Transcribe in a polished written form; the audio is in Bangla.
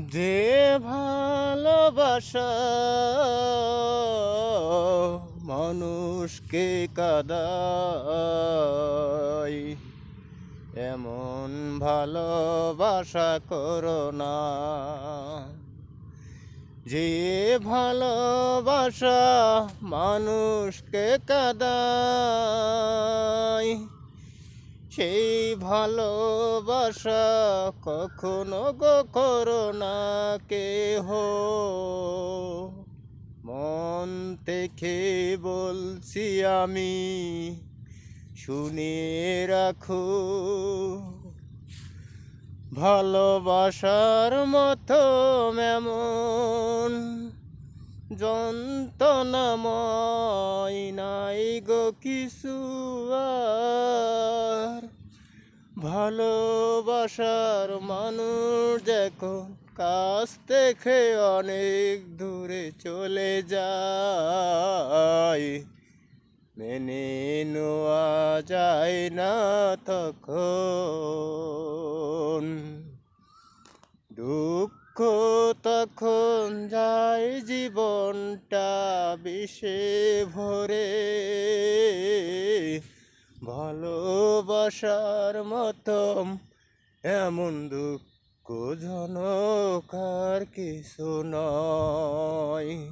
যে ভালোবাসা মানুষকে কাঁদায়, এমন ভালোবাসা করো না। যে ভালোবাসা মানুষকে কাঁদায়, সেই ভালোবাসা কখনো গো করো না কেহ। মন থেকে বলছি আমি, শুনিয়ে রাখো। ভালোবাসার মতো এমন যন্ত্রণাময় নাই গো কিছু আর। ভালোবাসার মানুষ যখন কাছ থেকে অনেক দূরে চলে যায়, মেনে নেওয়া যায় না তখন। দুঃখ তখন যায় জীবনটা বিষে ভরে। ভালোবাসার মতো এমন দুঃখজনক আর কিছু নয়।